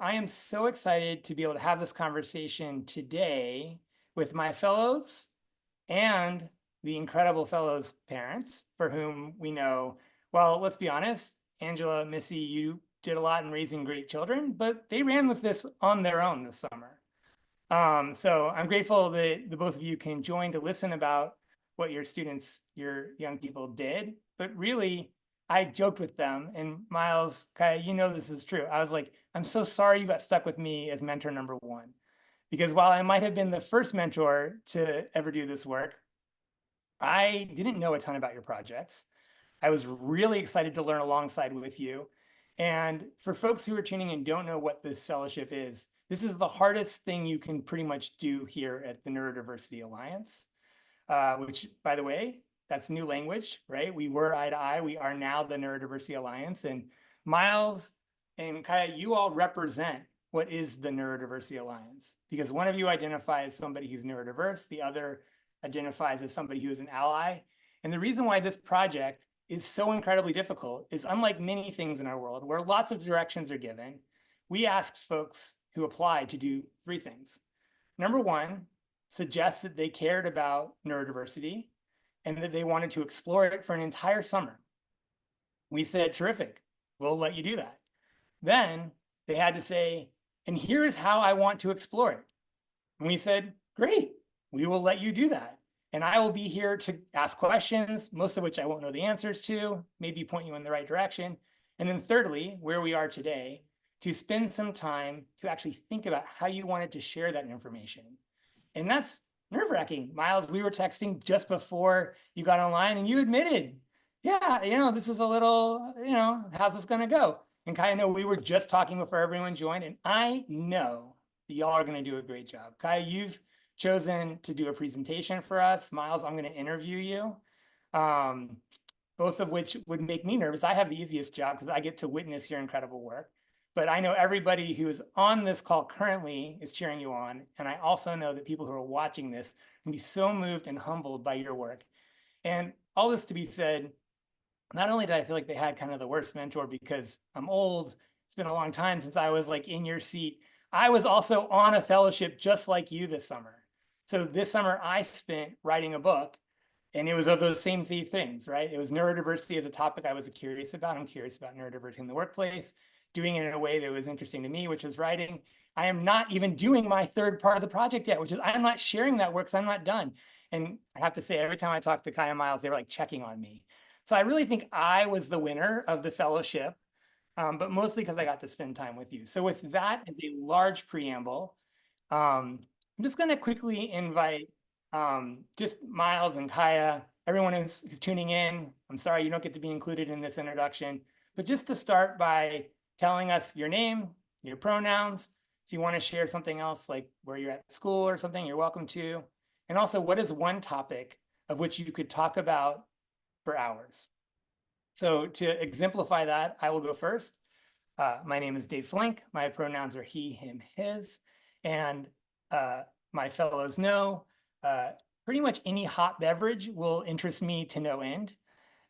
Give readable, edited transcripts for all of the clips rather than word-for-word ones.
I am so excited to be able to have this conversation today with my fellows and the incredible fellows' parents, for whom we know, well, let's be honest, Angela, Missy, you did a lot in raising great children, but they ran with this on their own this summer. So I'm grateful that the both of you can join to listen about what your students, your young people did. But really, I joked with them, and Myles, Kaiya, you know this is true. I was like, I'm so sorry you got stuck with me as mentor number one. Because while I might have been the first mentor to ever do this work, I didn't know a ton about your projects. I was really excited to learn alongside with you. And for folks who are tuning in and don't know what this fellowship is, this is the hardest thing you can pretty much do here at the Neurodiversity Alliance, which, by the way, that's new language, right? We were eye to eye. We are now the Neurodiversity Alliance. And Myles and Kaiya, you all represent what is the Neurodiversity Alliance, because one of you identifies somebody who's neurodiverse, the other identifies as somebody who is an ally. And the reason why this project is so incredibly difficult is, unlike many things in our world where lots of directions are given, we asked folks who applied to do three things. Number one, suggest that they cared about neurodiversity and that they wanted to explore it for an entire summer. We said, terrific, we'll let you do that. Then they had to say, and here's how I want to explore it. And we said, great, we will let you do that. And I will be here to ask questions, most of which I won't know the answers to, maybe point you in the right direction. And then thirdly, where we are today, to spend some time to actually think about how you wanted to share that information. And that's nerve-wracking. Myles, we were texting just before you got online and you admitted, yeah, this is a little, how's this gonna go? And Kaiya, no, we were just talking before everyone joined, and I know that y'all are gonna do a great job. Kaiya, you've chosen to do a presentation for us. Myles, I'm gonna interview you. Both of which would make me nervous. I have the easiest job because I get to witness your incredible work. But I know everybody who is on this call currently is cheering you on. And I also know that people who are watching this can be so moved and humbled by your work. And all this to be said, not only did I feel like they had kind of the worst mentor because I'm old, it's been a long time since I was like in your seat, I was also on a fellowship just like you this summer. So this summer I spent writing a book, and it was of those same three things, right? It was neurodiversity as a topic I was curious about. I'm curious about neurodiversity in the workplace, doing it in a way that was interesting to me, which was writing. I am not even doing my third part of the project yet, which is I'm not sharing that work because I'm not done. And I have to say, every time I talk to Kaiya and Myles, they were like checking on me. So I really think I was the winner of the fellowship, but mostly because I got to spend time with you. So with that as a large preamble, I'm just going to quickly invite just Myles and Kaiya, everyone who's tuning in. I'm sorry you don't get to be included in this introduction, but just to start by telling us your name, your pronouns. If you want to share something else, like where you're at school or something, you're welcome to. And also, what is one topic of which you could talk about for hours? So to exemplify that, I will go first. My name is Dave Flink. My pronouns are he, him, his. And my fellows know pretty much any hot beverage will interest me to no end.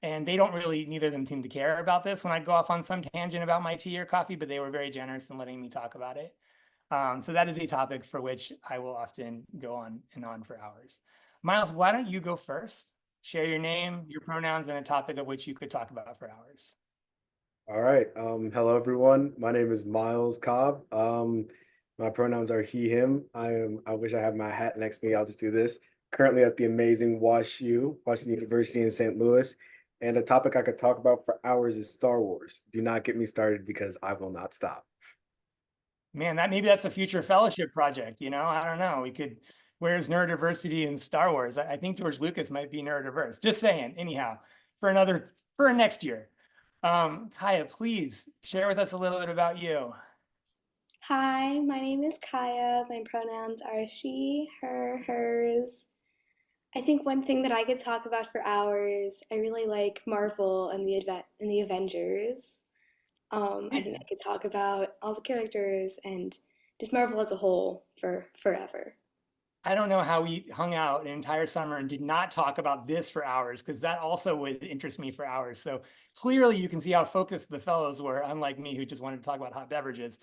And they don't really, neither of them seem to care about this when I go off on some tangent about my tea or coffee, but they were very generous in letting me talk about it. So that is a topic for which I will often go on and on for hours. Myles, why don't you go first? Share your name, your pronouns, and a topic of which you could talk about for hours. All right. Hello everyone. My name is Myles Cobb. My pronouns are he, him. I wish I had my hat next to me. I'll just do this. Currently at the amazing Washington University in St. Louis. And a topic I could talk about for hours is Star Wars. Do not get me started because I will not stop. Man, maybe that's a future fellowship project, I don't know. We could, where's neurodiversity in Star Wars? I think George Lucas might be neurodiverse. Just saying, anyhow, for next year. Kaiya, please share with us a little bit about you. Hi, my name is Kaiya. My pronouns are she, her, hers. I think one thing that I could talk about for hours, I really like Marvel and the Avengers. I think I could talk about all the characters and just Marvel as a whole for forever. I don't know how we hung out an entire summer and did not talk about this for hours, because that also would interest me for hours. So clearly you can see how focused the fellows were, unlike me, who just wanted to talk about hot beverages.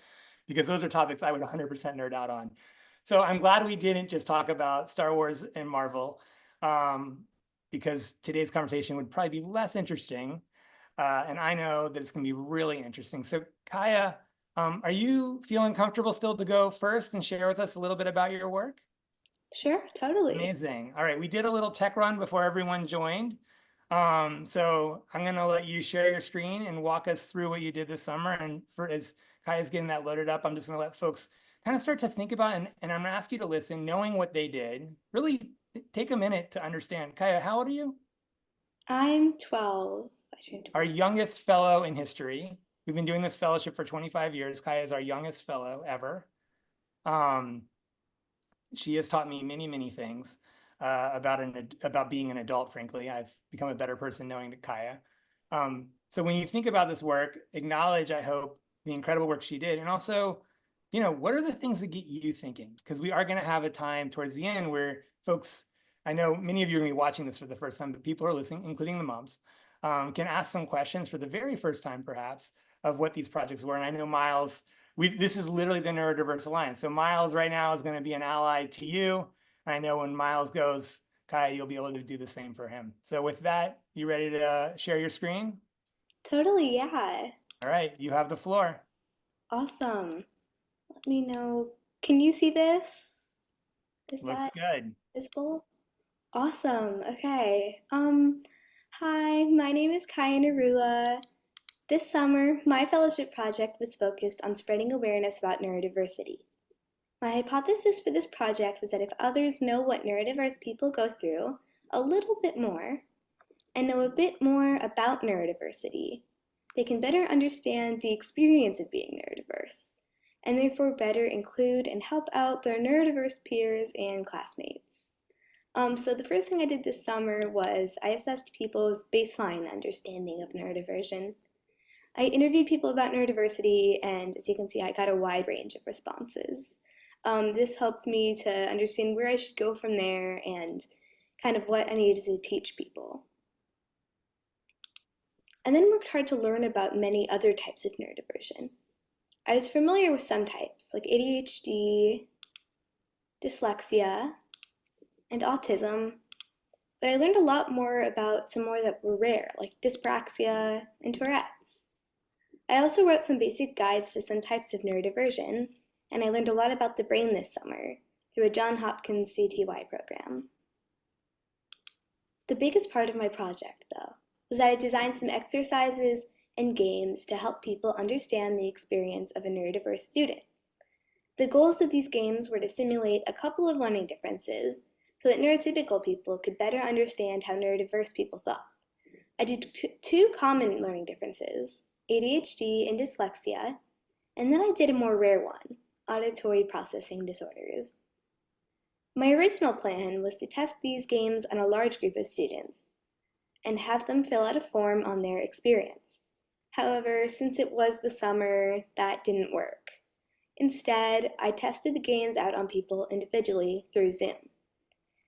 because those are topics I would 100% nerd out on. So I'm glad we didn't just talk about Star Wars and Marvel, because today's conversation would probably be less interesting. And I know that it's going to be really interesting. So Kaiya, are you feeling comfortable still to go first and share with us a little bit about your work? Sure, totally. Amazing. All right, we did a little tech run before everyone joined. So I'm going to let you share your screen and walk us through what you did this summer. And for as Kaiya's getting that loaded up, I'm just going to let folks kind of start to think about, and I'm going to ask you to listen, knowing what they did. Really take a minute to understand. Kaiya, how old are you? I'm 12. I turned Our 12. youngest fellow in history. We've been doing this fellowship for 25 years. Kaiya is our youngest fellow ever. She has taught me many, many things about being an adult. Frankly, I've become a better person knowing Kaiya. So when you think about this work, acknowledge, I hope, the incredible work she did, and also, what are the things that get you thinking? Because we are going to have a time towards the end where folks, I know many of you are going to be watching this for the first time, but people are listening, including the moms, can ask some questions for the very first time, perhaps, of what these projects were. And I know Myles, this is literally the Neurodiverse Alliance. So Myles right now is going to be an ally to you. I know when Myles goes, Kaiya, you'll be able to do the same for him. So with that, you ready to share your screen? Totally, yeah. All right, you have the floor. Awesome. Let me know. Can you see this? Is Looks that good. visible? Awesome. Okay. Hi, my name is Kaiya Narula. This summer, my fellowship project was focused on spreading awareness about neurodiversity. My hypothesis for this project was that if others know what neurodiverse people go through a little bit more and know a bit more about neurodiversity, they can better understand the experience of being neurodiverse and therefore better include and help out their neurodiverse peers and classmates. So the first thing I did this summer was I assessed people's baseline understanding of neurodiversion. I interviewed people about neurodiversity, and as you can see, I got a wide range of responses. This helped me to understand where I should go from there and kind of what I needed to teach people. I then worked hard to learn about many other types of neurodiversion. I was familiar with some types, like ADHD, dyslexia, and autism, but I learned a lot more about some more that were rare, like dyspraxia and Tourette's. I also wrote some basic guides to some types of neurodiversion, and I learned a lot about the brain this summer through a Johns Hopkins CTY program. The biggest part of my project, though, was that I designed some exercises and games to help people understand the experience of a neurodiverse student. The goals of these games were to simulate a couple of learning differences so that neurotypical people could better understand how neurodiverse people thought. I did two common learning differences, ADHD and dyslexia, and then I did a more rare one, auditory processing disorders. My original plan was to test these games on a large group of students and have them fill out a form on their experience. However, since it was the summer, that didn't work. Instead, I tested the games out on people individually through Zoom.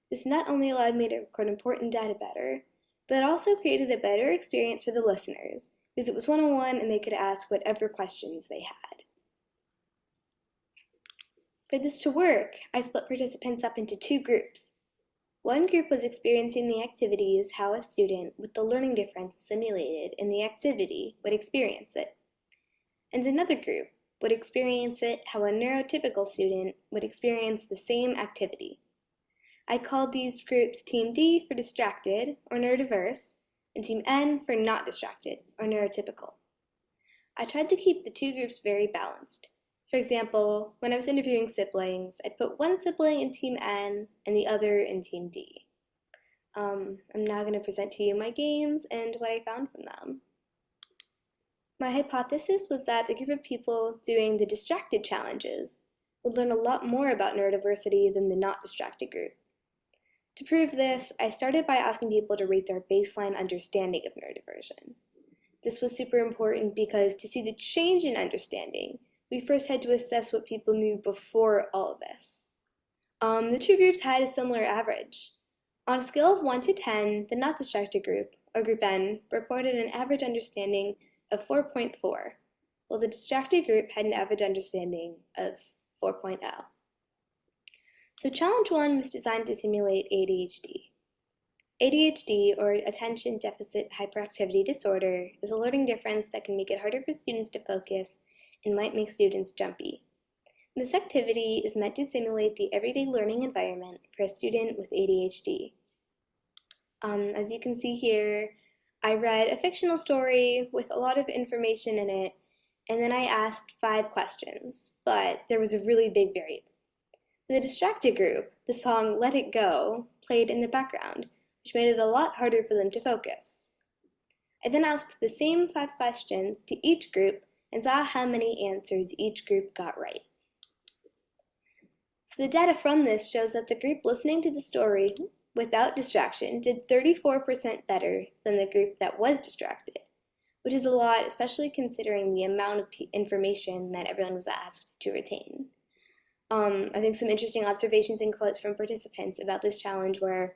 This not only allowed me to record important data better, but it also created a better experience for the listeners because it was one-on-one and they could ask whatever questions they had. For this to work, I split participants up into two groups. One group was experiencing the activities how a student with the learning difference simulated in the activity would experience it. And another group would experience it how a neurotypical student would experience the same activity. I called these groups Team D for distracted or neurodiverse, and Team N for not distracted or neurotypical. I tried to keep the two groups very balanced. For example, when I was interviewing siblings, I'd put one sibling in Team N and the other in Team D. I'm now going to present to you my games and what I found from them. My hypothesis was that the group of people doing the distracted challenges would learn a lot more about neurodiversity than the not distracted group. To prove this, I started by asking people to rate their baseline understanding of neurodiversion. This was super important because to see the change in understanding, we first had to assess what people knew before all of this. The two groups had a similar average. On a scale of 1 to 10, the not distracted group, or group N, reported an average understanding of 4.4, while the distracted group had an average understanding of 4.0. So challenge 1 was designed to simulate ADHD. ADHD, or Attention Deficit Hyperactivity Disorder, is a learning difference that can make it harder for students to focus and might make students jumpy. This activity is meant to simulate the everyday learning environment for a student with ADHD. As you can see here, I read a fictional story with a lot of information in it, and then I asked 5 questions, but there was a really big variable. For the distracted group, the song Let It Go played in the background, which made it a lot harder for them to focus. I then asked the same 5 questions to each group and saw how many answers each group got right. So the data from this shows that the group listening to the story without distraction did 34% better than the group that was distracted, which is a lot, especially considering the amount of information that everyone was asked to retain. I think some interesting observations and quotes from participants about this challenge were,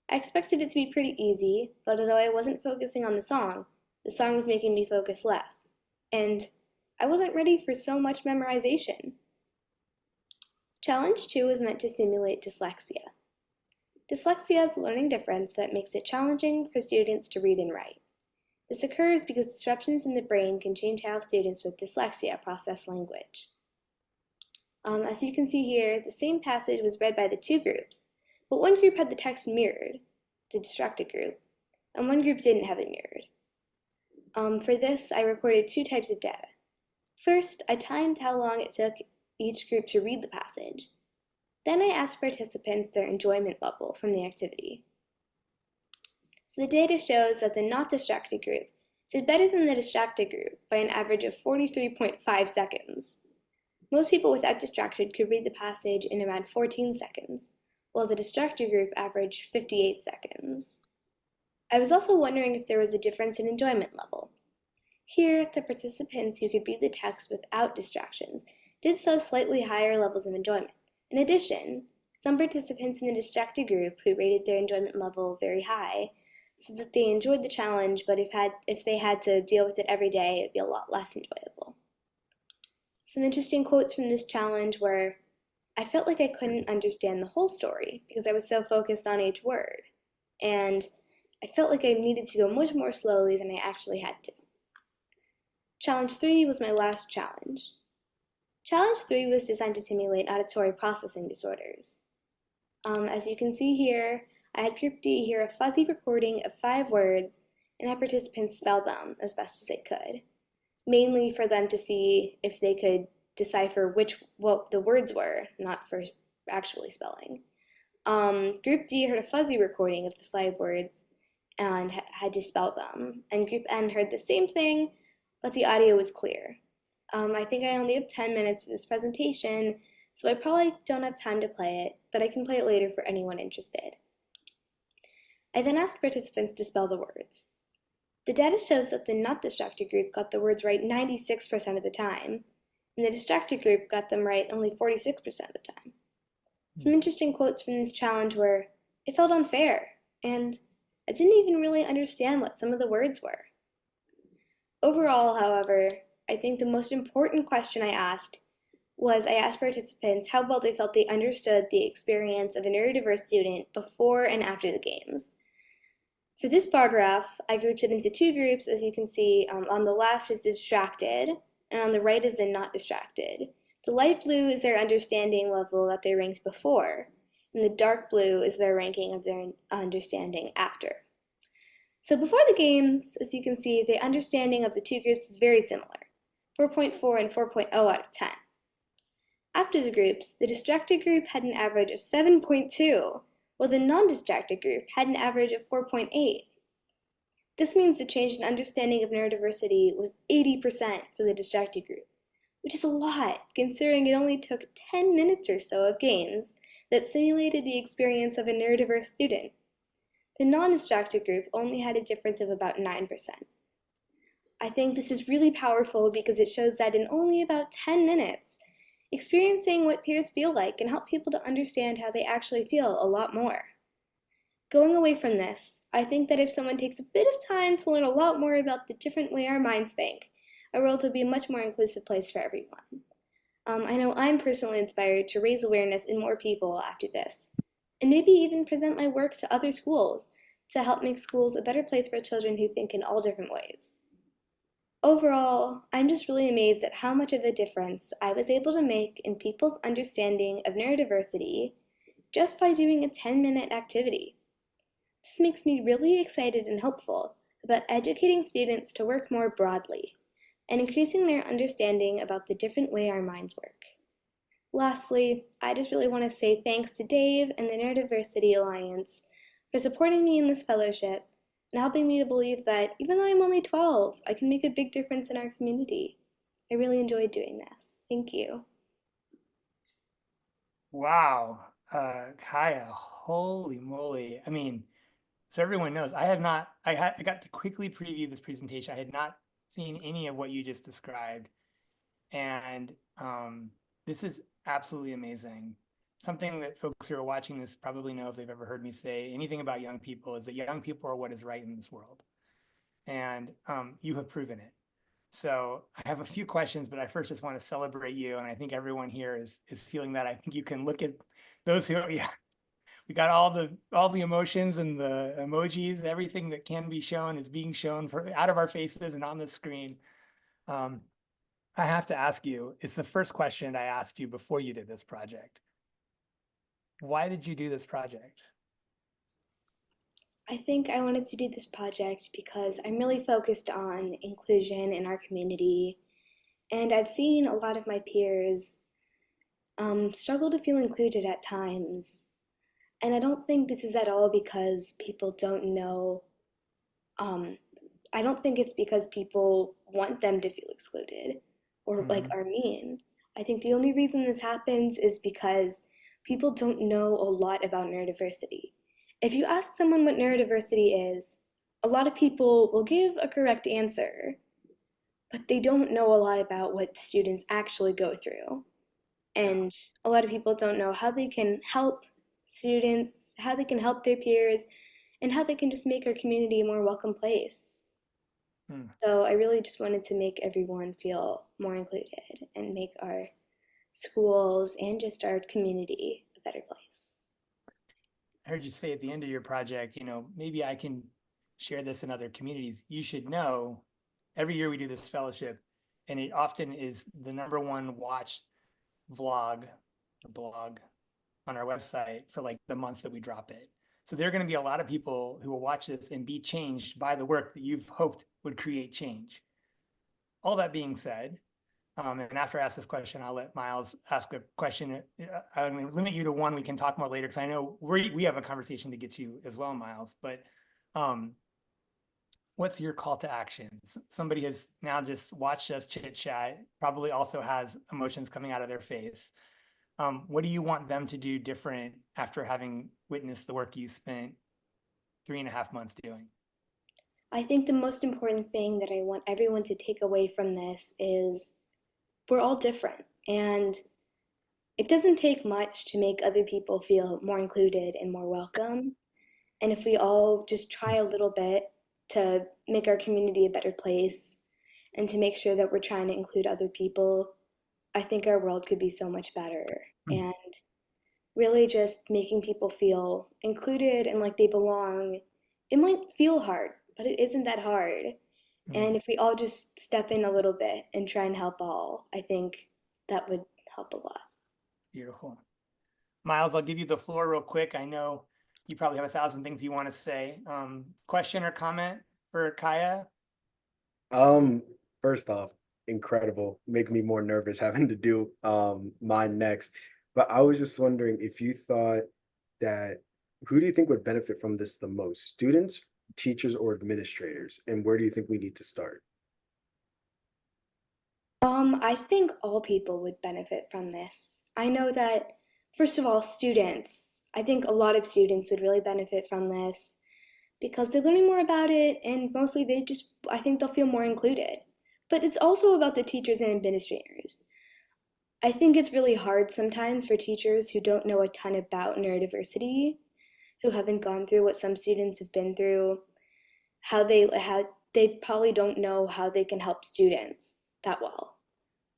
I expected it to be pretty easy, but although I wasn't focusing on the song was making me focus less, and I wasn't ready for so much memorization. Challenge 2 is meant to simulate dyslexia. Dyslexia is a learning difference that makes it challenging for students to read and write. This occurs because disruptions in the brain can change how students with dyslexia process language. As you can see here, the same passage was read by the 2 groups, but one group had the text mirrored, the distracted group, and one group didn't have it mirrored. For this, I recorded 2 types of data. First, I timed how long it took each group to read the passage. Then I asked participants their enjoyment level from the activity. So the data shows that the not distracted group did better than the distracted group by an average of 43.5 seconds. Most people without distracted could read the passage in around 14 seconds, while the distracted group averaged 58 seconds. I was also wondering if there was a difference in enjoyment level. Here, the participants who could read the text without distractions did so slightly higher levels of enjoyment. In addition, some participants in the distracted group who rated their enjoyment level very high said that they enjoyed the challenge, but if they had to deal with it every day, it would be a lot less enjoyable. Some interesting quotes from this challenge were, I felt like I couldn't understand the whole story because I was so focused on each word, and I felt like I needed to go much more slowly than I actually had to. Challenge 3 was my last challenge. Challenge 3 was designed to simulate auditory processing disorders. As you can see here, I had Group D hear a fuzzy recording of 5 words and had participants spell them as best as they could, mainly for them to see if they could decipher what the words were, not for actually spelling. Group D heard a fuzzy recording of the 5 words and had to spell them, and Group N heard the same thing, but the audio was clear. I think I only have 10 minutes for this presentation, so I probably don't have time to play it, but I can play it later for anyone interested. I then asked participants to spell the words. The data shows that the not distracted group got the words right 96% of the time, and the distracted group got them right only 46% of the time. Some interesting quotes from this challenge were, it felt unfair, and I didn't even really understand what some of the words were. Overall, however, I think the most important question I asked participants how well they felt they understood the experience of a neurodiverse student before and after the games. For this bar graph, I grouped it into 2 groups, as you can see. On the left is distracted, and on the right is the not distracted. The light blue is their understanding level that they ranked before, and the dark blue is their ranking of their understanding after. So before the games, as you can see, the understanding of the 2 groups is very similar, 4.4 and 4.0 out of 10. After the groups, the distracted group had an average of 7.2, while the non-distracted group had an average of 4.8. This means the change in understanding of neurodiversity was 80% for the distracted group, which is a lot, considering it only took 10 minutes or so of games that simulated the experience of a neurodiverse student. The non-distracted group only had a difference of about 9%. I think this is really powerful because it shows that in only about 10 minutes, experiencing what peers feel like can help people to understand how they actually feel a lot more. Going away from this, I think that if someone takes a bit of time to learn a lot more about the different way our minds think, our world will be a much more inclusive place for everyone. I know I'm personally inspired to raise awareness in more people after this, and maybe even present my work to other schools to help make schools a better place for children who think in all different ways. Overall, I'm just really amazed at how much of a difference I was able to make in people's understanding of neurodiversity just by doing a 10-minute activity. This makes me really excited and hopeful about educating students to work more broadly and increasing their understanding about the different way our minds work. Lastly, I just really want to say thanks to Dave and the Neurodiversity Alliance for supporting me in this fellowship and helping me to believe that even though I'm only 12, I can make a big difference in our community. I really enjoyed doing this. Thank you. Wow, Kaiya, holy moly. I mean, so everyone knows, I got to quickly preview this presentation. I had not seen any of what you just described. And this is absolutely amazing. Something that folks who are watching this probably know if they've ever heard me say anything about young people is that young people are what is right in this world. And you have proven it. So I have a few questions, but I first just want to celebrate you. And I think everyone here is feeling that. I think you can look at those who, yeah, we got all the emotions and the emojis, everything that can be shown is being shown out of our faces and on the screen. I have to ask you, it's the first question I asked you before you did this project. Why did you do this project? I think I wanted to do this project because I'm really focused on inclusion in our community, and I've seen a lot of my peers struggle to feel included at times. And I don't think this is at all because people don't know. I don't think it's because people want them to feel excluded or like are mean. I think the only reason this happens is because people don't know a lot about neurodiversity. If you ask someone what neurodiversity is, a lot of people will give a correct answer, but they don't know a lot about what students actually go through. And a lot of people don't know how they can help students, how they can help their peers, and how they can just make our community a more welcome place. So I really just wanted to make everyone feel more included and make our schools and just our community a better place. I heard you say at the end of your project, maybe I can share this in other communities. You should know every year we do this fellowship, and it often is the #1 watched vlog or blog on our website for like the month that we drop it. So there are going to be a lot of people who will watch this and be changed by the work that you've hoped would create change. All that being said, and after I ask this question, I'll let Myles ask a question. I'm going to limit you to one. We can talk more later because I know we have a conversation to get to as well, Myles. But what's your call to action? Somebody has now just watched us chit chat, probably also has emotions coming out of their face. What do you want them to do different after having witnessed the work you spent 3.5 months doing? I think the most important thing that I want everyone to take away from this is we're all different, and it doesn't take much to make other people feel more included and more welcome. And if we all just try a little bit to make our community a better place and to make sure that we're trying to include other people, I think our world could be so much better. And really just making people feel included and like they belong. It might feel hard, but it isn't that hard. And if we all just step in a little bit and try and help all, I think that would help a lot. Beautiful. Myles, I'll give you the floor real quick. I know you probably have 1,000 things you want to say. Question or comment for Kaiya? First off, incredible. Make me more nervous having to do mine next. But I was just wondering if you thought that who do you think would benefit from this the most? Students, teachers, or administrators? And where do you think we need to start? I think all people would benefit from this. I know that, first of all, students, I think a lot of students would really benefit from this because they're learning more about it and mostly I think they'll feel more included. But it's also about the teachers and administrators. I think it's really hard sometimes for teachers who don't know a ton about neurodiversity, who haven't gone through what some students have been through, how they probably don't know how they can help students. that well.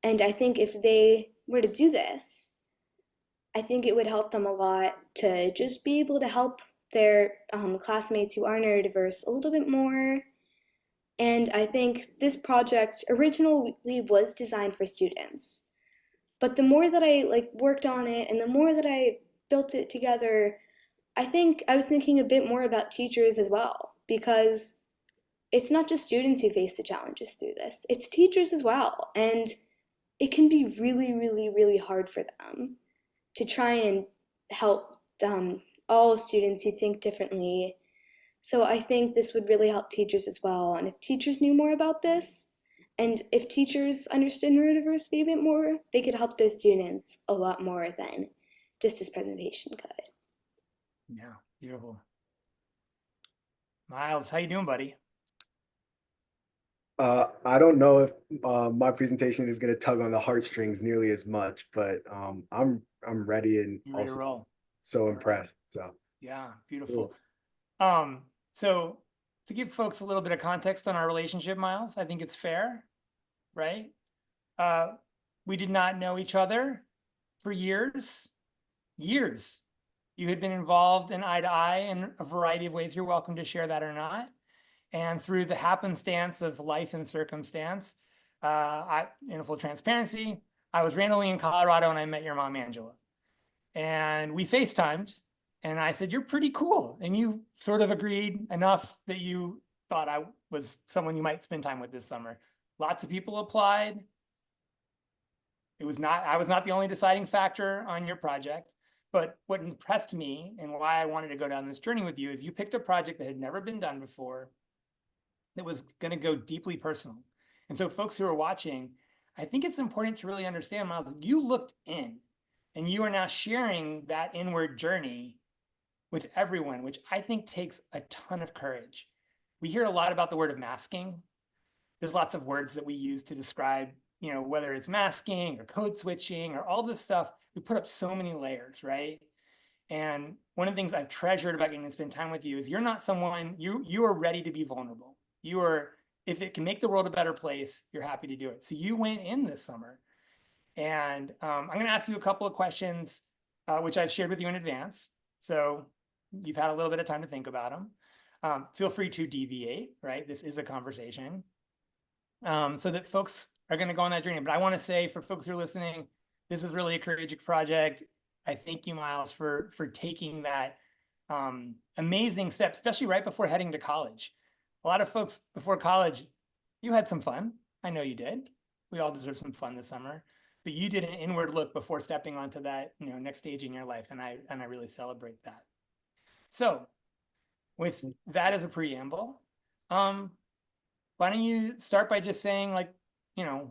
And I think if they were to do this, I think it would help them a lot to just be able to help their classmates who are neurodiverse a little bit more. And I think this project originally was designed for students. But the more that I worked on it and the more that I built it together, I think I was thinking a bit more about teachers as well, because it's not just students who face the challenges through this, it's teachers as well. And it can be really, really, really hard for them to try and help all students who think differently. So I think this would really help teachers as well. And if teachers knew more about this, and if teachers understood neurodiversity a bit more, they could help those students a lot more than just this presentation could. Yeah, beautiful. Myles, how you doing, buddy? I don't know if my presentation is going to tug on the heartstrings nearly as much, but I'm ready and You ready to also roll? so impressed. So Yeah, cool. beautiful. So to give folks a little bit of context on our relationship, Myles, I think it's fair, right? We did not know each other for years. You had been involved in eye to eye in a variety of ways. You're welcome to share that or not. And through the happenstance of life and circumstance, in full transparency, I was randomly in Colorado and I met your mom, Angela. And we FaceTimed and I said, "You're pretty cool." And you sort of agreed enough that you thought I was someone you might spend time with this summer. Lots of people applied. I was not the only deciding factor on your project. But what impressed me and why I wanted to go down this journey with you is you picked a project that had never been done before, that was going to go deeply personal. And so folks who are watching, I think it's important to really understand, Myles, you looked in and you are now sharing that inward journey with everyone, which I think takes a ton of courage. We hear a lot about the word of masking. There's lots of words that we use to describe, whether it's masking or code switching or all this stuff. We put up so many layers, right? And one of the things I've treasured about getting to spend time with you is you're not someone, you are ready to be vulnerable. You are, if it can make the world a better place, you're happy to do it. So you went in this summer. And I'm going to ask you a couple of questions, which I've shared with you in advance. So you've had a little bit of time to think about them. Feel free to deviate, right? This is a conversation. So that folks are going to go on that journey. But I want to say for folks who are listening, this is really a courageous project. I thank you, Myles, for taking that amazing step, especially right before heading to college. A lot of folks before college, you had some fun. I know you did. We all deserve some fun this summer. But you did an inward look before stepping onto that, next stage in your life, and I really celebrate that. So, with that as a preamble, why don't you start by just saying,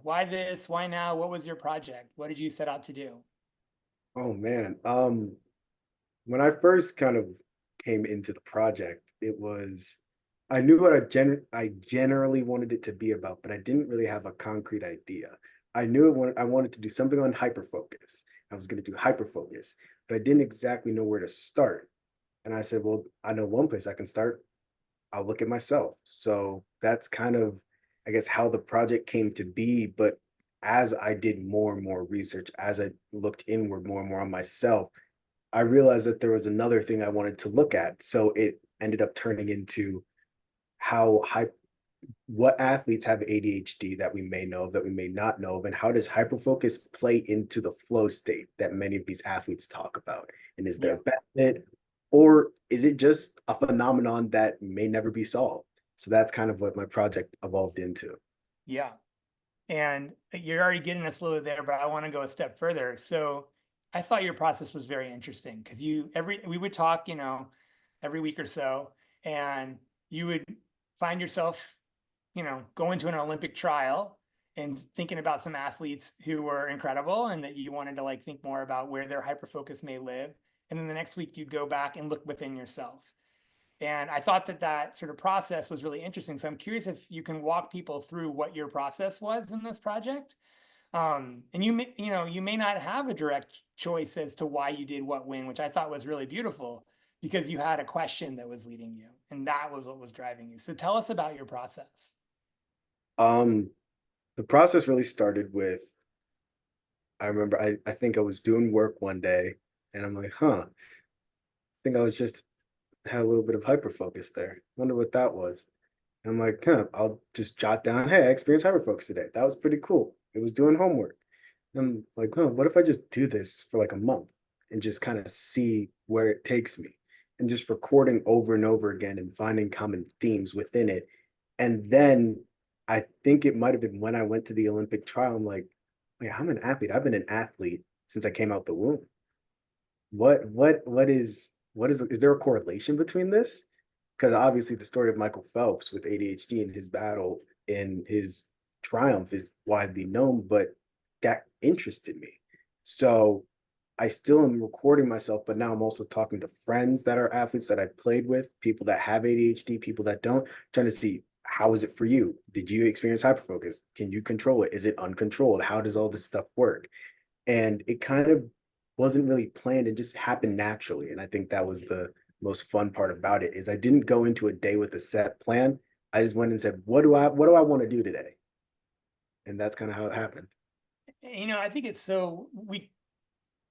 why this, why now, what was your project, what did you set out to do? Oh man, when I first kind of came into the project, I knew what I generally wanted it to be about, but I didn't really have a concrete idea. I knew I wanted to do something on hyperfocus. I was going to do hyperfocus, but I didn't exactly know where to start. And I said, well, I know one place I can start. I'll look at myself. So that's kind of, I guess, how the project came to be. But as I did more and more research, as I looked inward more and more on myself, I realized that there was another thing I wanted to look at. So it ended up turning into what athletes have ADHD that we may know of, that we may not know of, and how does hyperfocus play into the flow state that many of these athletes talk about? And is there a benefit, or is it just a phenomenon that may never be solved? So that's kind of what my project evolved into. Yeah. And you're already getting us a little there, but I want to go a step further. So I thought your process was very interesting because we would talk, every week or so, and you would find yourself, going to an Olympic trial and thinking about some athletes who were incredible and that you wanted to think more about where their hyperfocus may live. And then the next week you'd go back and look within yourself. And I thought that sort of process was really interesting. So I'm curious if you can walk people through what your process was in this project. And you may not have a direct choice as to why you did what when, which I thought was really beautiful because you had a question that was leading you, and that was what was driving you. So tell us about your process. Um, The process really started with, I remember I think I was doing work one day and I'm like, huh, I think I was just had a little bit of hyperfocus there. Wonder what that was. And I'm like, huh, I'll just jot down, hey, I experienced hyperfocus today. That was pretty cool. It was doing homework. I'm like, huh, what if I just do this for like a month and just kind of see where it takes me and just recording over and over again and finding common themes within it. And then I think it might have been when I went to the Olympic trial, I'm like, wait, I'm an athlete. I've been an athlete since I came out the womb. Is there a correlation between this? Because obviously the story of Michael Phelps with ADHD and his battle and his triumph is widely known, but that interested me. So I still am recording myself, but now I'm also talking to friends that are athletes that I've played with, people that have ADHD, people that don't, trying to see how is it for you? Did you experience hyperfocus? Can you control it? Is it uncontrolled? How does all this stuff work? And it kind of wasn't really planned and just happened naturally. And I think that was the most fun part about it is I didn't go into a day with a set plan. I just went and said, what do I want to do today? And that's kind of how it happened. I think it's we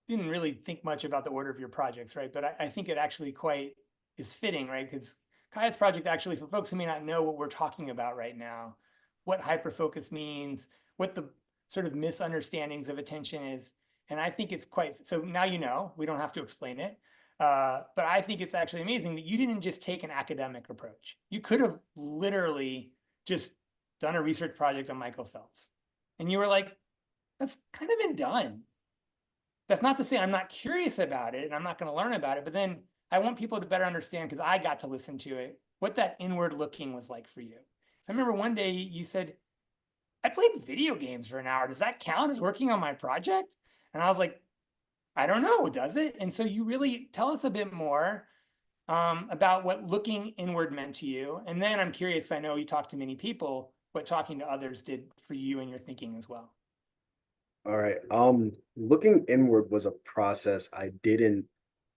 didn't really think much about the order of your projects, right? But I think it actually quite is fitting, right? Because Kaiya's project actually, for folks who may not know what we're talking about right now, what hyperfocus means, what the sort of misunderstandings of attention is. And I think it's quite, so now we don't have to explain it. But I think it's actually amazing that you didn't just take an academic approach. You could have literally just done a research project on Michael Phelps. And you were like, that's kind of been done. That's not to say I'm not curious about it and I'm not going to learn about it, but then I want people to better understand, because I got to listen to it, what that inward looking was like for you. So I remember one day you said, I played video games for an hour. Does that count as working on my project? And I was like, I don't know, does it? And so you really tell us a bit more about what looking inward meant to you. And then I'm curious, I know you talked to many people, what talking to others did for you and your thinking as well. All right. Looking inward was a process I didn't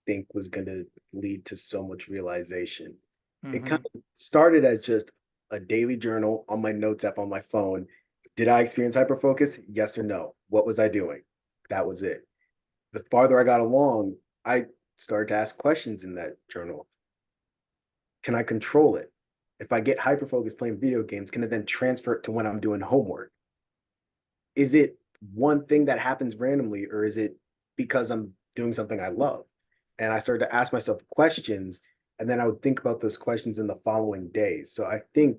think was going to lead to so much realization. It kind Mm-hmm. of started as just a daily journal on my notes app on my phone. Did I experience hyperfocus? Yes or no? What was I doing? That was it. The farther I got along, I started to ask questions in that journal. Can I control it? If I get hyperfocused playing video games, can it then transfer it to when I'm doing homework? Is it one thing that happens randomly, or is it because I'm doing something I love? And I started to ask myself questions, and then I would think about those questions in the following days. So I think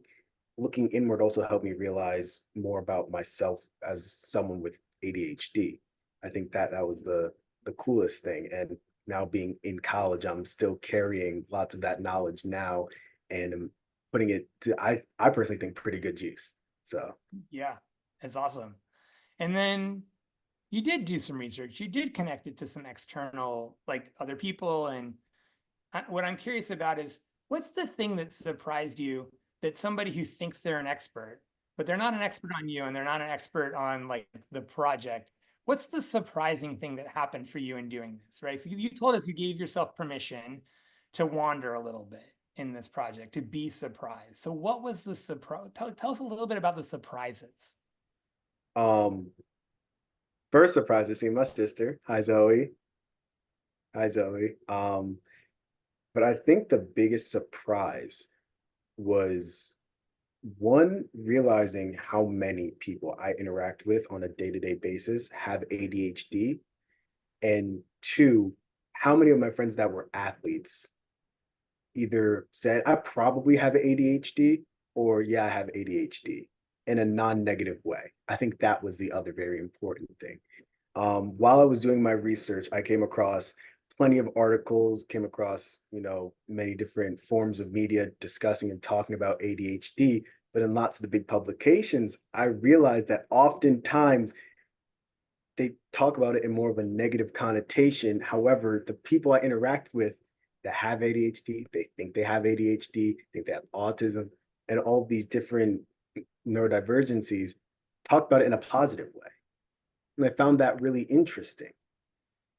looking inward also helped me realize more about myself as someone with ADHD. I think that was the coolest thing. And now being in college, I'm still carrying lots of that knowledge now, and I'm putting it to I personally think pretty good use. So Yeah, it's awesome. And then you did do some research. You did connect it to some external, like other people. And what I'm curious about is, what's the thing that surprised you that somebody who thinks they're an expert, but they're not an expert on you and they're not an expert on like the project? What's the surprising thing that happened for you in doing this, right? So you told us you gave yourself permission to wander a little bit in this project, to be surprised. So what was the surprise? Tell us a little bit about the surprises. um first surprise to see my sister. Hi Zoe. Hi Zoe. But I think the biggest surprise was one, realizing how many people I interact with on a day-to-day basis have ADHD, and two, how many of my friends that were athletes either said, I probably have ADHD, or yeah, I have ADHD in a non-negative way. I think that was the other very important thing. While I was doing my research, I came across plenty of articles, came across, many different forms of media discussing and talking about ADHD. But in lots of the big publications, I realized that oftentimes they talk about it in more of a negative connotation. However, the people I interact with that have ADHD, they think they have ADHD, think they have autism, and all these different neurodivergencies, talk about it in a positive way. And I found that really interesting.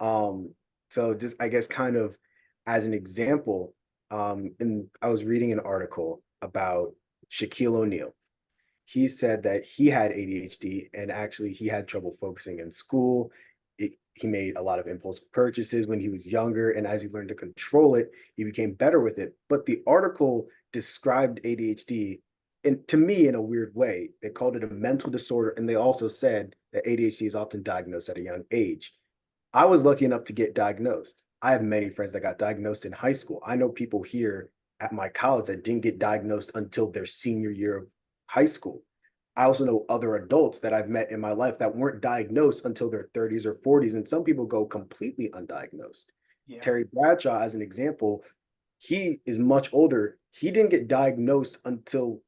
Um, so just I guess kind of as an example, and I was reading an article about Shaquille O'Neal. he said that he had ADHD and actually he had trouble focusing in school. He made a lot of impulse purchases when he was younger, and as he learned to control it, he became better with it. But the article described ADHD, and to me, in a weird way. They called it a mental disorder, and they also said that ADHD is often diagnosed at a young age. I was lucky enough to get diagnosed. I have many friends that got diagnosed in high school. I know people here at my college that didn't get diagnosed until their senior year of high school. I also know other adults that I've met in my life that weren't diagnosed until their 30s or 40s, and some people go completely undiagnosed. Yeah. Terry Bradshaw, as an example, he is much older. He didn't get diagnosed until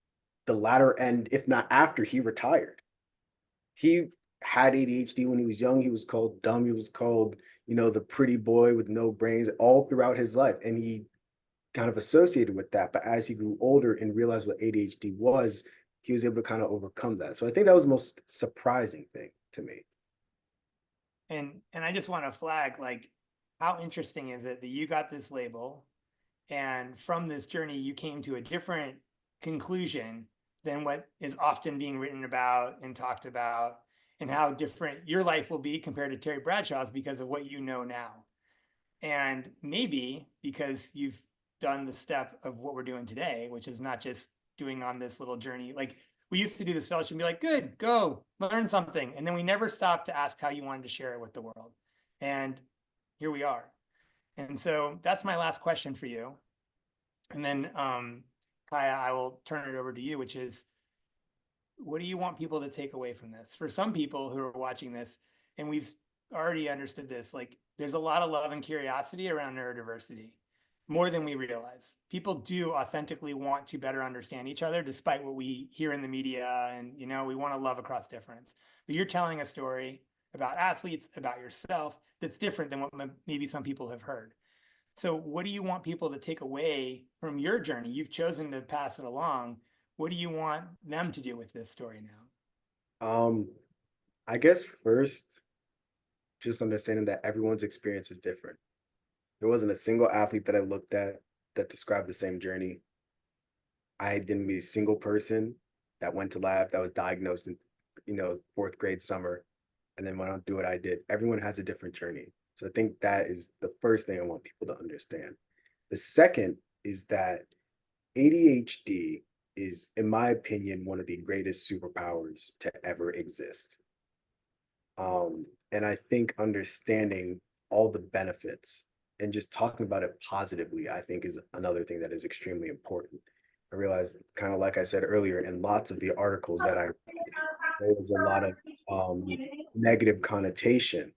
the latter end, if not after he retired. He had ADHD when he was young. He was called dumb. He was called, the pretty boy with no brains all throughout his life. And he kind of associated with that. But as he grew older and realized what ADHD was, he was able to kind of overcome that. So I think that was the most surprising thing to me. And I just want to flag, like, how interesting is it that you got this label, and from this journey you came to a different conclusion than what is often being written about and talked about, and how different your life will be compared to Terry Bradshaw's because of what you know now. And maybe because you've done the step of what we're doing today, which is not just doing on this little journey. Like, we used to do this fellowship and be like, good, go learn something. And then we never stopped to ask how you wanted to share it with the world. And here we are. And so that's my last question for you. And then, Kaiya, I will turn it over to you, which is, what do you want people to take away from this? For some people who are watching this, and we've already understood this, like, there's a lot of love and curiosity around neurodiversity, more than we realize. People do authentically want to better understand each other, despite what we hear in the media. And, we want to love across difference. But you're telling a story about athletes, about yourself, that's different than what maybe some people have heard. So what do you want people to take away from your journey? You've chosen to pass it along. What do you want them to do with this story now? I guess first, just understanding that everyone's experience is different. There wasn't a single athlete that I looked at that described the same journey. I didn't meet a single person that went to lab that was diagnosed in, fourth grade summer and then went on to do what I did. Everyone has a different journey. So I think that is the first thing I want people to understand. The second is that ADHD is, in my opinion, one of the greatest superpowers to ever exist. And I think understanding all the benefits and just talking about it positively, I think is another thing that is extremely important. I realized, kind of like I said earlier, in lots of the articles that I read, there was a lot of negative connotation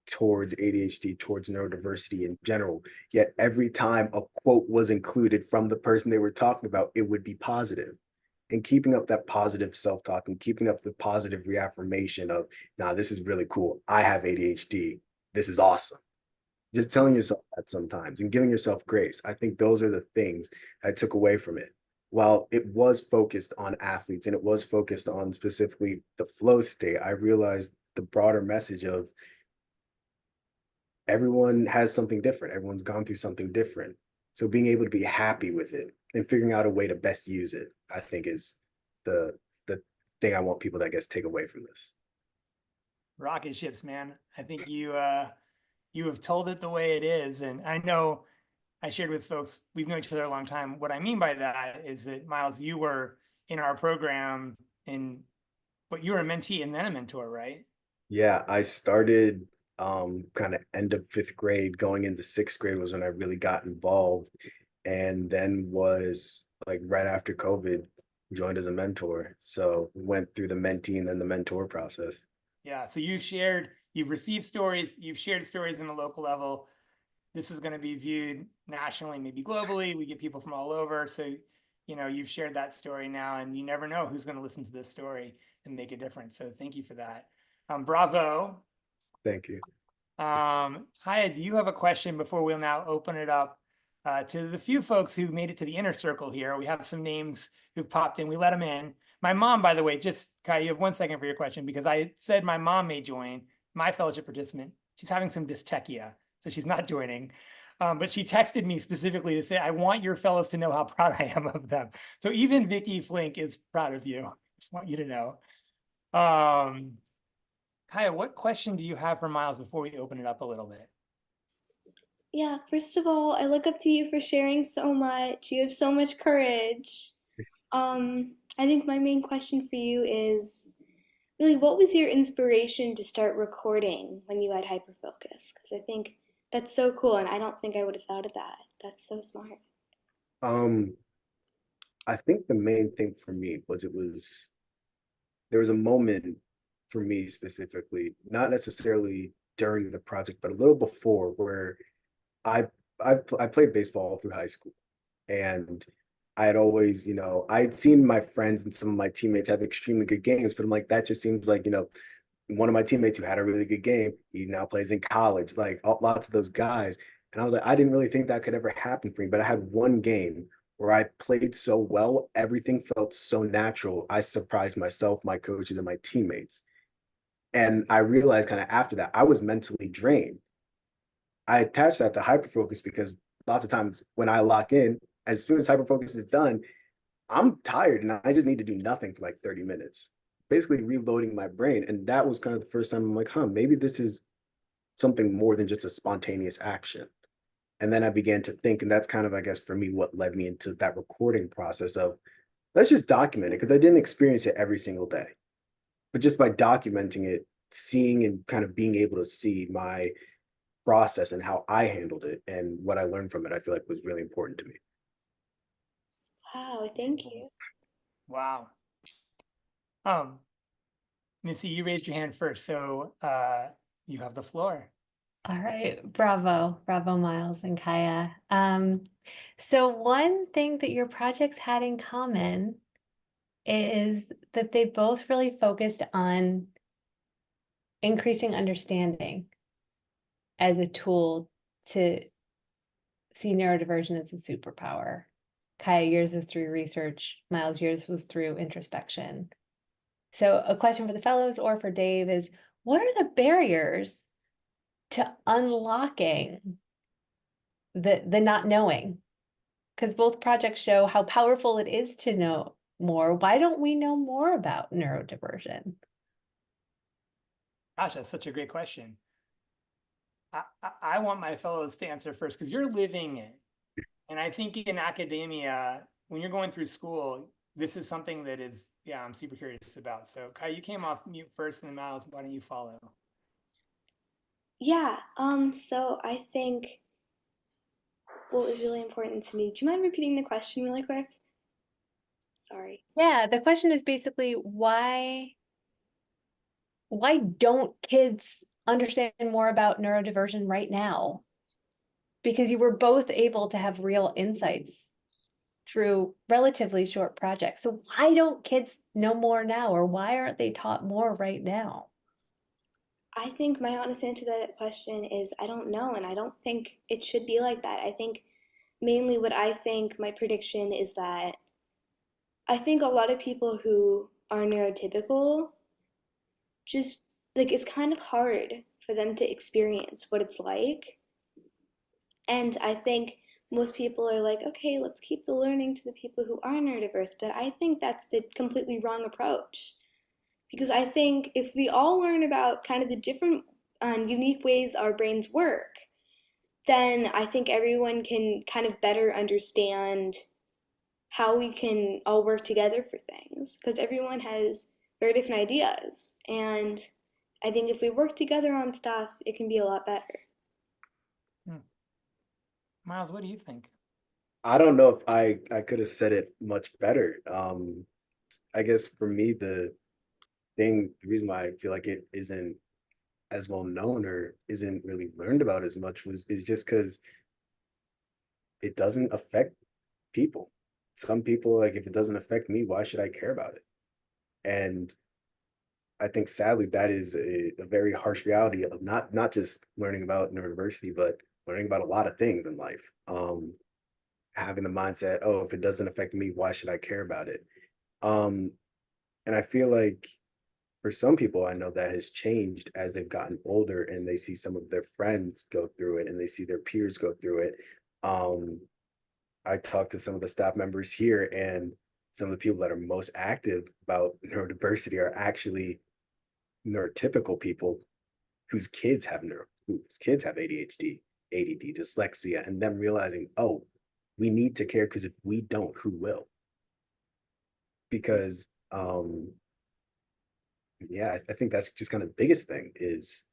towards ADHD, towards neurodiversity in general. Yet every time a quote was included from the person they were talking about, it would be positive. And keeping up that positive self-talk and keeping up the positive reaffirmation of, nah, this is really cool. I have ADHD. This is awesome. Just telling yourself that sometimes and giving yourself grace. I think those are the things I took away from it. While it was focused on athletes and it was focused on specifically the flow state, I realized the broader message of everyone has something different. Everyone's gone through something different. So being able to be happy with it and figuring out a way to best use it, I think is the thing I want people to, I guess, take away from this. Rocket ships, man. I think you have told it the way it is. And I know I shared with folks, we've known each other a long time. What I mean by that is that, Myles, you were in our program but you were a mentee and then a mentor, right? Yeah, I started kind of end of fifth grade, going into sixth grade was when I really got involved. And then was like right after COVID, joined as a mentor. So went through the mentee and then the mentor process. Yeah. So you've received stories, you've shared stories in the local level. This is going to be viewed nationally, maybe globally. We get people from all over. So, you've shared that story now, and you never know who's going to listen to this story and make a difference. So thank you for that. Bravo. Thank you. Kaiya, do you have a question before we'll now open it up to the few folks who made it to the inner circle here? We have some names who've popped in. We let them in. My mom, by the way, just Kaiya, you have 1 second for your question, because I said my mom may join, my fellowship participant. She's having some dysphagia, so she's not joining. But she texted me specifically to say, I want your fellows to know how proud I am of them. So even David Flink is proud of you. Just want you to know. Kaiya, what question do you have for Myles before we open it up a little bit? Yeah, first of all, I look up to you for sharing so much. You have so much courage. I think my main question for you is really what was your inspiration to start recording when you had hyperfocus? Because I think that's so cool, and I don't think I would have thought of that. That's so smart. Um, I think the main thing for me was there was a moment for me specifically, not necessarily during the project, but a little before where I I played baseball all through high school, and I had always, I'd seen my friends and some of my teammates have extremely good games, but I'm like, that just seems like, one of my teammates who had a really good game, he now plays in college, like lots of those guys. And I was like, I didn't really think that could ever happen for me, but I had one game where I played so well, everything felt so natural. I surprised myself, my coaches, and my teammates. And I realized kind of after that, I was mentally drained. I attach that to hyperfocus because lots of times when I lock in, as soon as hyperfocus is done, I'm tired and I just need to do nothing for like 30 minutes, basically reloading my brain. And that was kind of the first time I'm like, maybe this is something more than just a spontaneous action. And then I began to think, and that's kind of, I guess, for me, what led me into that recording process of let's just document it because I didn't experience it every single day. But just by documenting it, seeing and kind of being able to see my process and how I handled it and what I learned from it, I feel like was really important to me. Wow, thank you. Wow. Missy, you raised your hand first, so you have the floor. All right, bravo, bravo, Myles and Kaiya. So one thing that your projects had in common is that they both really focused on increasing understanding as a tool to see neurodiversion as a superpower. Kaiya, yours was through research. Myles, yours was through introspection. So a question for the fellows or for Dave is, what are the barriers to unlocking the not knowing? Because both projects show how powerful it is to know more. Why don't we know more about neurodiversion? Gosh, that's such a great question. I want my fellows to answer first because you're living it. And I think in academia, when you're going through school, this is something that is, yeah, I'm super curious about. So Kai, you came off mute first and then Myles, why don't you follow? Yeah, so I think what was really important to me. Do you mind repeating the question really quick? Sorry. Yeah, the question is basically why don't kids understand more about neurodiversion right now? Because you were both able to have real insights through relatively short projects. So why don't kids know more now, or why aren't they taught more right now? I think my honest answer to that question is I don't know, and I don't think it should be like that. I think mainly what I think my prediction is that I think a lot of people who are neurotypical just like it's kind of hard for them to experience what it's like. And I think most people are like, okay, let's keep the learning to the people who are neurodiverse. But I think that's the completely wrong approach. Because I think if we all learn about kind of the different unique ways our brains work, then I think everyone can kind of better understand how we can all work together for things. Because everyone has very different ideas. And I think if we work together on stuff, it can be a lot better. Myles, what do you think? I don't know if I could have said it much better. I guess for me, the reason why I feel like it isn't as well known or isn't really learned about as much is just because it doesn't affect people. Some people, like, if it doesn't affect me, why should I care about it? And I think sadly that is a very harsh reality of not just learning about neurodiversity, but learning about a lot of things in life. Having the mindset, oh, if it doesn't affect me, why should I care about it? Um, and I feel like for some people, I know that has changed as they've gotten older and they see some of their friends go through it and they see their peers go through it. I talked to some of the staff members here, and some of the people that are most active about neurodiversity are actually neurotypical people whose kids have ADHD, ADD, dyslexia, and them realizing, oh, we need to care, because if we don't, who will? Because yeah, I think that's just kind of the biggest thing, is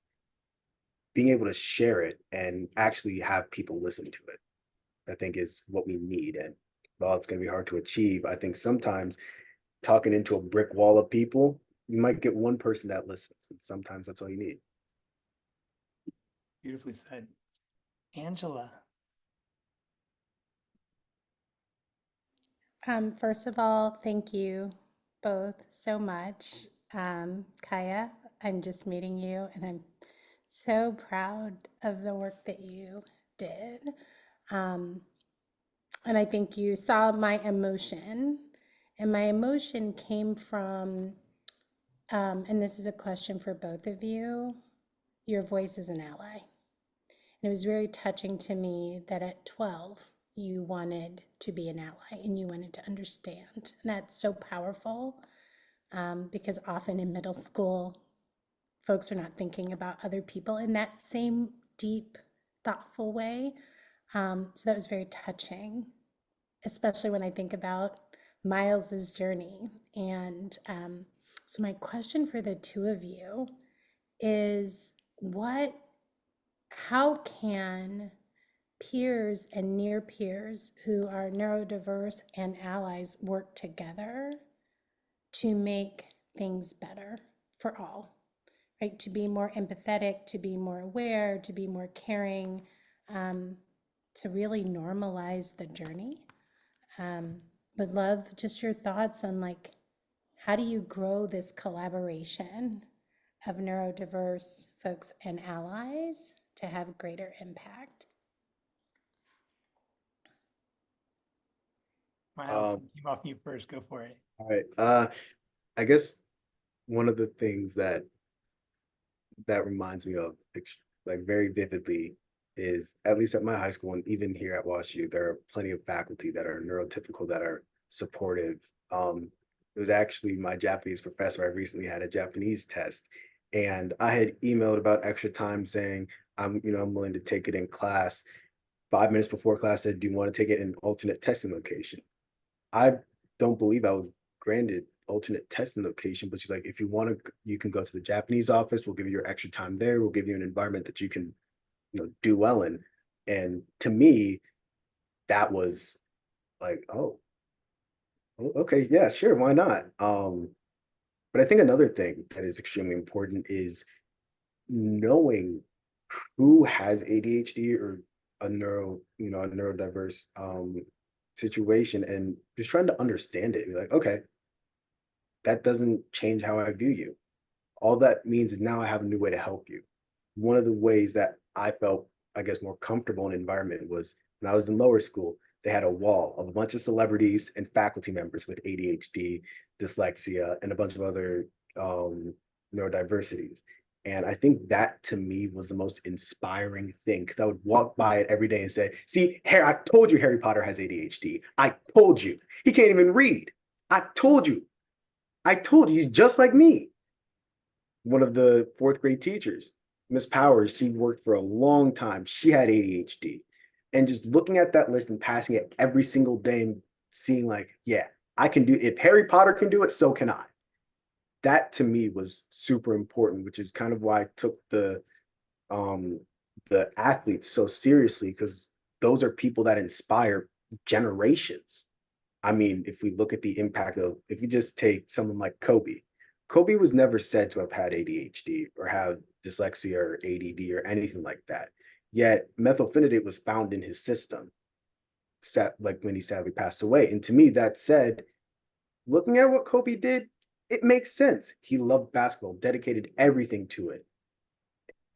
being able to share it and actually have people listen to it, I think is what we need. And while it's going to be hard to achieve, I think sometimes talking into a brick wall of people, you might get one person that listens, and sometimes that's all you need. Beautifully said. Angela. First of all, thank you both so much. Kaiya, I'm just meeting you and I'm so proud of the work that you did. And I think you saw my emotion, and my emotion came from, and this is a question for both of you, your voice as an ally. And it was very touching to me that at 12, you wanted to be an ally and you wanted to understand. And that's so powerful, because often in middle school, folks are not thinking about other people in that same deep, thoughtful way. So that was very touching, especially when I think about Myles's journey. And so my question for the two of you is, how can peers and near peers who are neurodiverse and allies work together to make things better for all, right? To be more empathetic, to be more aware, to be more caring, to really normalize the journey. Would love just your thoughts on, like, how do you grow this collaboration of neurodiverse folks and allies to have greater impact? Myles, came off mute first. Go for it. All right. I guess one of the things that reminds me of, like, very vividly, is, at least at my high school and even here at WashU, there are plenty of faculty that are neurotypical, that are supportive. It was actually my Japanese professor. I recently had a Japanese test, and I had emailed about extra time saying, I'm willing to take it in class. 5 minutes before class, said, do you want to take it in alternate testing location? I don't believe I was granted alternate testing location, but she's like, if you want to, you can go to the Japanese office. We'll give you your extra time there. We'll give you an environment that you can, do well in. And to me, that was like, oh, okay, yeah, sure, why not? But I think another thing that is extremely important is knowing who has ADHD or a neurodiverse situation, and just trying to understand it. Be like, okay, that doesn't change how I view you. All that means is now I have a new way to help you. One of the ways that I felt, I guess, more comfortable in an environment was when I was in lower school. They had a wall of a bunch of celebrities and faculty members with ADHD, dyslexia, and a bunch of other neurodiversities. And I think that, to me, was the most inspiring thing, because I would walk by it every day and say, see, I told you Harry Potter has ADHD. I told you. He can't even read. I told you. He's just like me. One of the fourth grade teachers, Miss Powers, she worked for a long time. She had ADHD. And just looking at that list and passing it every single day and seeing, like, yeah, I can do it. If Harry Potter can do it, so can I. That to me was super important, which is kind of why I took the athletes so seriously, because those are people that inspire generations. I mean, if we look at the impact of, if you just take someone like Kobe was never said to have had ADHD or have dyslexia or ADD or anything like that. Yet methylphenidate was found in his system, like when he sadly passed away. And to me, that said, looking at what Kobe did, it makes sense. He loved basketball, dedicated everything to it.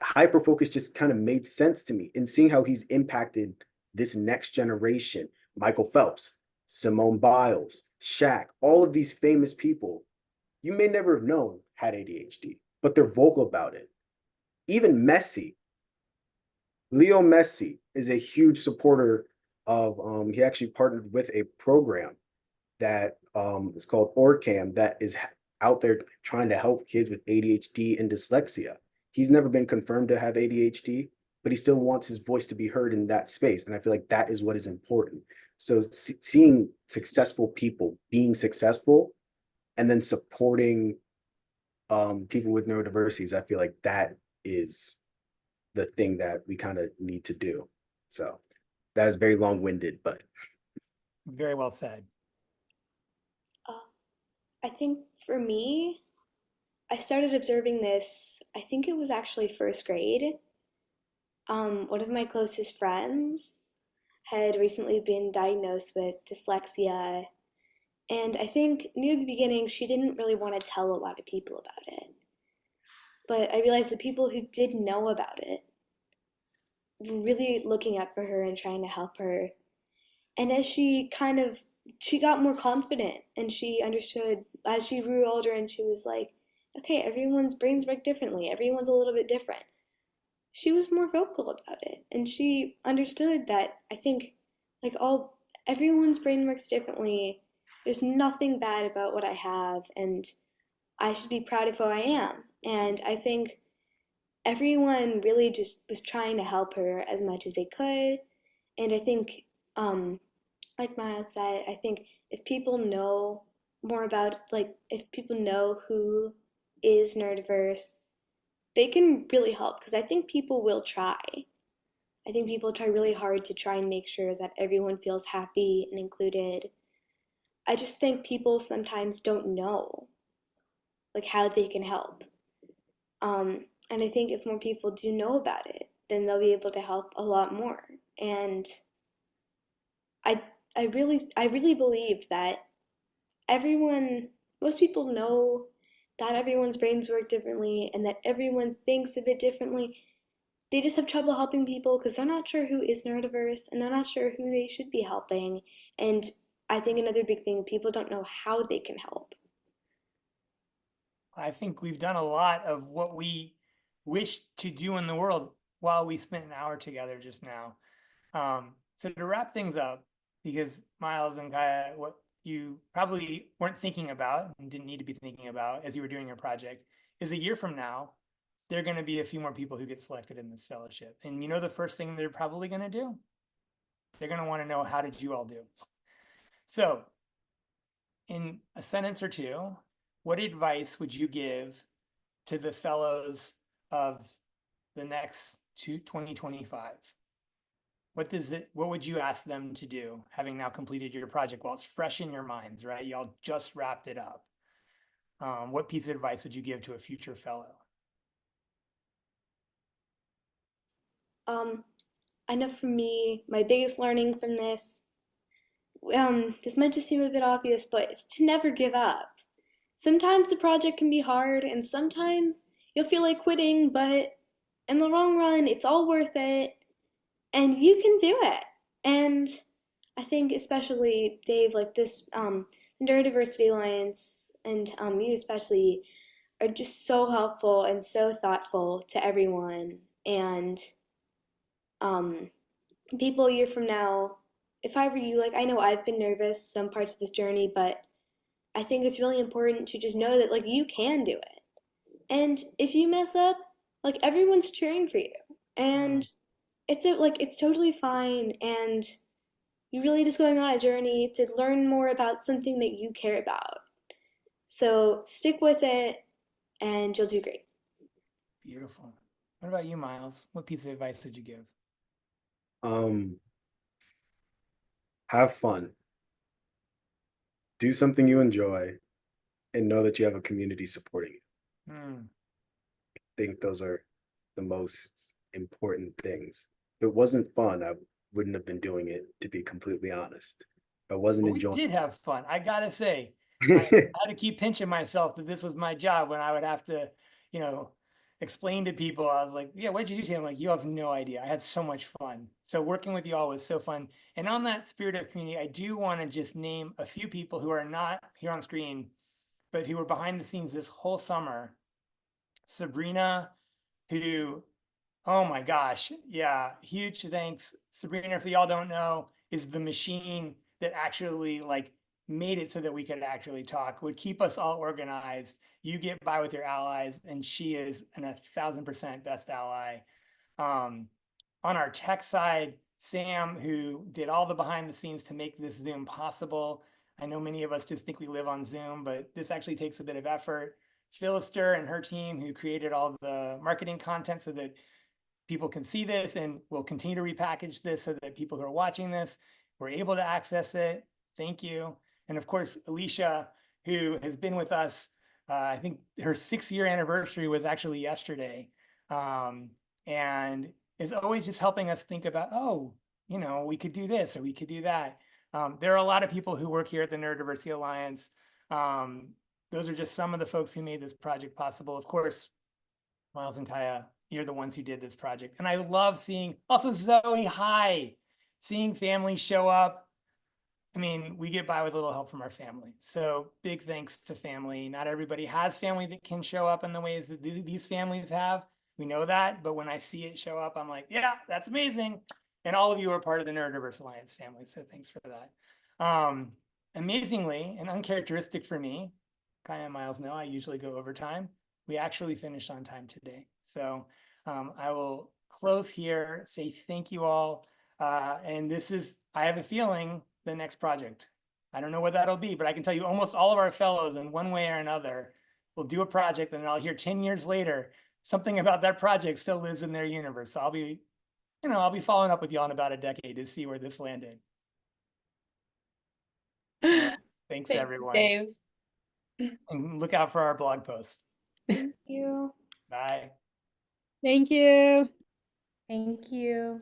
Hyperfocus just kind of made sense to me. And seeing how he's impacted this next generation, Michael Phelps, Simone Biles, Shaq, all of these famous people, you may never have known had ADHD, but they're vocal about it. Even Messi, Leo Messi, is a huge supporter of, he actually partnered with a program that it's called OrCam, that is out there trying to help kids with ADHD and dyslexia. He's never been confirmed to have ADHD, but he still wants his voice to be heard in that space. And I feel like that is what is important. So seeing successful people being successful and then supporting people with neurodiversities, I feel like that is the thing that we kind of need to do. So that is very long-winded, but Very well said. I think for me, I started observing this, I think it was actually first grade. One of my closest friends had recently been diagnosed with dyslexia. And I think near the beginning, she didn't really want to tell a lot of people about it. But I realized the people who did know about it were really looking up for her and trying to help her. And as she got more confident and she understood as she grew older and she was like, okay, everyone's brains work differently. Everyone's a little bit different. She was more vocal about it. And she understood that I think like everyone's brain works differently. There's nothing bad about what I have and I should be proud of who I am. And I think everyone really just was trying to help her as much as they could. And I think like Myles said, I think if people know more about, like, if people know who is neurodiverse, they can really help because I think people will try. I think people try really hard to try and make sure that everyone feels happy and included. I just think people sometimes don't know, like, how they can help. And I think if more people do know about it, then they'll be able to help a lot more. And I I really believe that most people know that everyone's brains work differently and that everyone thinks a bit differently. They just have trouble helping people because they're not sure who is neurodiverse and they're not sure who they should be helping. And I think another big thing, people don't know how they can help. I think we've done a lot of what we wish to do in the world while we spent an hour together just now. So to wrap things up, because Myles and Kaiya, what you probably weren't thinking about and didn't need to be thinking about as you were doing your project is a year from now, there are going to be a few more people who get selected in this fellowship. And you know the first thing they're probably going to do? They're going to want to know, how did you all do? So in a sentence or two, what advice would you give to the fellows of the next 2025? What would you ask them to do, having now completed your project while it's fresh in your minds, right? Y'all just wrapped it up. What piece of advice would you give to a future fellow? I know for me, my biggest learning from this might just seem a bit obvious, but it's to never give up. Sometimes the project can be hard, and sometimes you'll feel like quitting, but in the long run, it's all worth it, and you can do it. And I think especially Dave, like this, Neurodiversity Alliance, and you especially, are just so helpful and so thoughtful to everyone. And um, people a year from now, if I were you, like I know I've been nervous some parts of this journey, but I think it's really important to just know that like you can do it. And if you mess up, like everyone's cheering for you. And it's totally fine and you're really just going on a journey to learn more about something that you care about. So stick with it and you'll do great. Beautiful. What about you, Myles? What piece of advice would you give? Have fun, do something you enjoy, and know that you have a community supporting you. Hmm. I think those are the most important things. If it wasn't fun, I wouldn't have been doing it, to be completely honest. I wasn't But we enjoying did have fun. I gotta say, I it. had to keep pinching myself that this was my job when I would have to, explain to people. I was like, yeah, what did you do today? I'm like, you have no idea. I had so much fun. So working with you all was so fun. And on that spirit of community, I do want to just name a few people who are not here on screen, but who were behind the scenes this whole summer. Sabrina, who, oh my gosh, yeah, huge thanks. Sabrina, if y'all don't know, is the machine that actually like made it so that we could actually talk, would keep us all organized. You get by with your allies, and she is an 1,000% best ally. On our tech side, Sam, who did all the behind the scenes to make this Zoom possible. I know many of us just think we live on Zoom, but this actually takes a bit of effort. Philister and her team, who created all the marketing content so that people can see this, and we'll continue to repackage this so that people who are watching this were able to access it. Thank you. And of course, Alicia, who has been with us, I think her 6-year anniversary was actually yesterday. And is always just helping us think about, oh, you know, we could do this or we could do that. There are a lot of people who work here at the Neurodiversity Alliance. Those are just some of the folks who made this project possible. Of course, Myles and Kaiya, you're the ones who did this project. And I love seeing, also Zoe, hi, seeing families show up. I mean, we get by with a little help from our family. So big thanks to family. Not everybody has family that can show up in the ways that these families have. We know that, but when I see it show up, I'm like, yeah, that's amazing. And all of you are part of the Neurodiverse Alliance family, so thanks for that. Amazingly, and uncharacteristic for me, Kaiya and Myles know I usually go overtime. We actually finished on time today. So I will close here, say thank you all. And this is, I have a feeling, the next project. I don't know what that'll be, but I can tell you almost all of our fellows in one way or another will do a project, and I'll hear 10 years later, something about that project still lives in their universe. So I'll be, I'll be following up with y'all in about a decade to see where this landed. Thanks, Thanks, everyone. Dave. And look out for our blog post. Thank you. Bye. Thank you. Thank you.